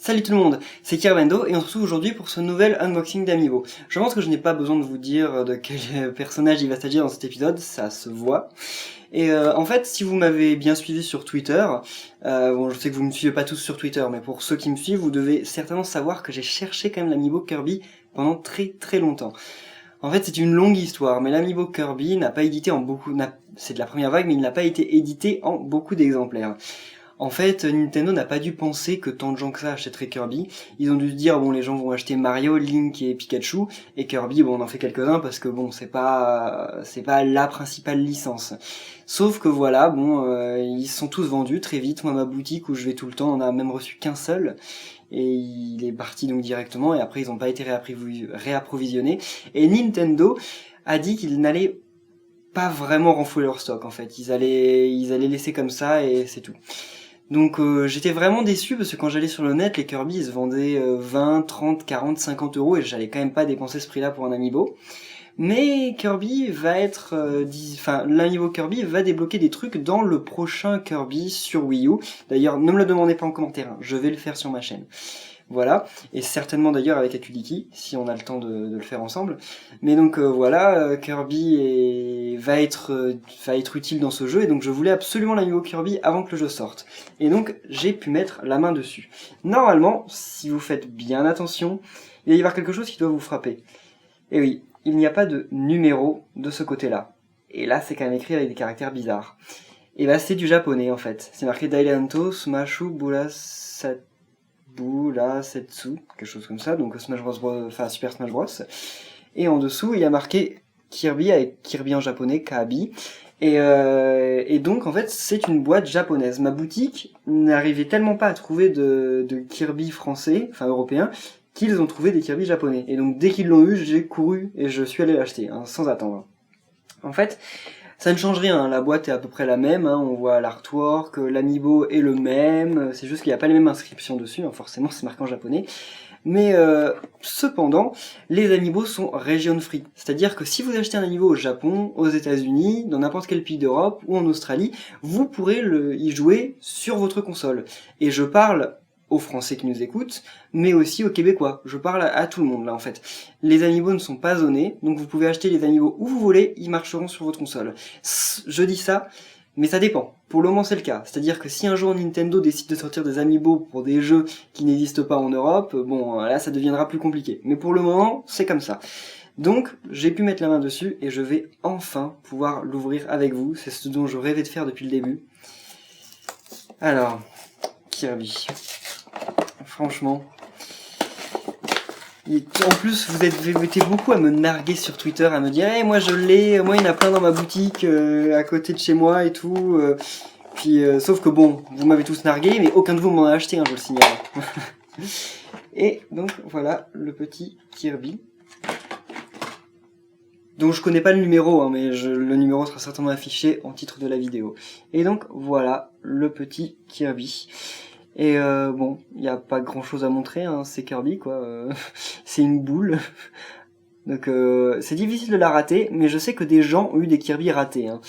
Salut tout le monde, c'est Kirbendo et on se retrouve aujourd'hui pour ce nouvel unboxing d'Amiibo. Je pense que je n'ai pas besoin de vous dire de quel personnage il va s'agir dans cet épisode, ça se voit. Et en fait, si vous m'avez bien suivi sur Twitter, bon je sais que vous ne me suivez pas tous sur Twitter, mais pour ceux qui me suivent, vous devez certainement savoir que j'ai cherché quand même l'Amiibo Kirby pendant très longtemps. En fait, c'est une longue histoire, mais l'Amiibo Kirby n'a pas édité en beaucoup... C'est de la première vague, mais il n'a pas été édité en beaucoup d'exemplaires. En fait, Nintendo n'a pas dû penser que tant de gens que ça achèteraient Kirby. Ils ont dû se dire, bon, les gens vont acheter Mario, Link et Pikachu, et Kirby, bon, on en fait quelques-uns parce que bon, c'est pas la principale licence. Sauf que voilà, bon, ils sont tous vendus très vite. Moi, ma boutique où je vais tout le temps, on a même reçu qu'un seul. Et il est parti donc directement, et après ils n'ont pas été réapprovisionnés. Et Nintendo a dit qu'ils n'allaient pas vraiment renflouer leur stock en fait. Ils allaient laisser comme ça et c'est tout. Donc j'étais vraiment déçu parce que quand j'allais sur le net, les Kirby ils se vendaient 20, 30, 40, 50 euros et j'allais quand même pas dépenser ce prix-là pour un Amiibo. Mais Kirby va être, l'Amiibo Kirby va débloquer des trucs dans le prochain Kirby sur Wii U. D'ailleurs, ne me le demandez pas en commentaire, hein, je vais le faire sur ma chaîne. Voilà, et certainement d'ailleurs avec Akudiki, si on a le temps de le faire ensemble. Mais donc voilà, Kirby va être utile dans ce jeu, et donc je voulais absolument l'Amiibo Kirby avant que le jeu sorte. Et donc j'ai pu mettre la main dessus. Normalement, si vous faites bien attention, il va y avoir quelque chose qui doit vous frapper. Et oui, il n'y a pas de numéro de ce côté-là. Et là, c'est quand même écrit avec des caractères bizarres. Et bah c'est du japonais en fait. C'est marqué Dailanto Sumashu Setsu, quelque chose comme ça, donc Smash Bros, Super Smash Bros. Et en dessous, il y a marqué Kirby avec Kirby en japonais, Kabi. Et donc en fait, c'est une boîte japonaise. Ma boutique n'arrivait tellement pas à trouver de Kirby français, enfin européen, qu'ils ont trouvé des Kirby japonais. Et donc dès qu'ils l'ont eu, j'ai couru et je suis allé l'acheter, hein, sans attendre. En fait, ça ne change rien, hein. La boîte est à peu près la même, hein. On voit l'artwork, l'amiibo est le même, c'est juste qu'il n'y a pas les mêmes inscriptions dessus, hein. Forcément c'est marqué en japonais. Mais cependant, les amiibo sont region free, c'est-à-dire que si vous achetez un amiibo au Japon, aux États-Unis, dans n'importe quel pays d'Europe ou en Australie, vous pourrez y jouer sur votre console. Et je parle aux Français qui nous écoutent, mais aussi aux Québécois. Je parle à tout le monde là en fait. Les amiibo ne sont pas zonés, donc vous pouvez acheter les amiibo où vous voulez, ils marcheront sur votre console. Je dis ça, mais ça dépend. Pour le moment c'est le cas. C'est-à-dire que si un jour Nintendo décide de sortir des amiibo pour des jeux qui n'existent pas en Europe, bon là ça deviendra plus compliqué. Mais pour le moment, c'est comme ça. Donc j'ai pu mettre la main dessus et je vais enfin pouvoir l'ouvrir avec vous. C'est ce dont je rêvais de faire depuis le début. Alors, Kirby. Franchement. Et en plus, vous été beaucoup à me narguer sur Twitter, à me dire hey, moi je l'ai, moi il y en a plein dans ma boutique, à côté de chez moi et tout. Puis, sauf que bon, vous m'avez tous nargué, mais aucun de vous m'en a acheté, hein, je le signale. Et donc voilà le petit Kirby. Donc je connais pas le numéro, hein, mais le numéro sera certainement affiché en titre de la vidéo. Et donc voilà le petit Kirby. Et bon, il n'y a pas grand chose à montrer, hein, c'est Kirby quoi, c'est une boule. Donc c'est difficile de la rater, mais je sais que des gens ont eu des Kirby ratés. Hein.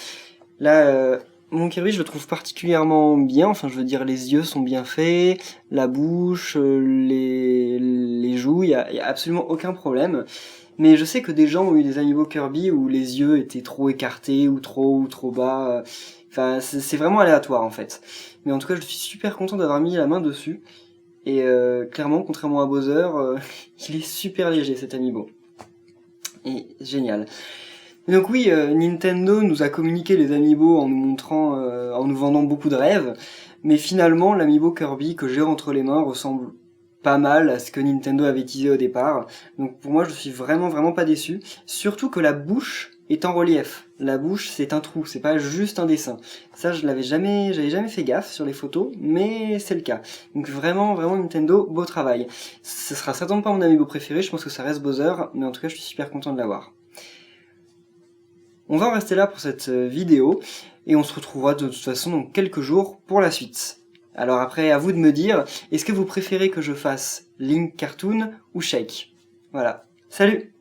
Là, mon Kirby je le trouve particulièrement bien, enfin je veux dire les yeux sont bien faits, la bouche, les joues, il y a absolument aucun problème. Mais je sais que des gens ont eu des amiibo Kirby où les yeux étaient trop écartés, ou trop bas. Enfin, c'est vraiment aléatoire en fait. Mais en tout cas, je suis super content d'avoir mis la main dessus. Et clairement, contrairement à Bowser, il est super léger cet amiibo. Et génial. Et donc oui, Nintendo nous a communiqué les amiibo en nous montrant, en nous vendant beaucoup de rêves. Mais finalement, l'amiibo Kirby que j'ai entre les mains ressemble pas mal à ce que Nintendo avait teasé au départ. Donc pour moi, je suis vraiment pas déçu. Surtout que la bouche est en relief. La bouche, c'est un trou, c'est pas juste un dessin. Ça, j'avais jamais fait gaffe sur les photos, mais c'est le cas. Donc vraiment Nintendo, beau travail. Ce sera certainement pas mon amiibo préféré, je pense que ça reste Bowser, mais en tout cas, je suis super content de l'avoir. On va en rester là pour cette vidéo, et on se retrouvera de toute façon dans quelques jours pour la suite. Alors après, à vous de me dire, est-ce que vous préférez que je fasse Link Cartoon ou Shake? Voilà. Salut!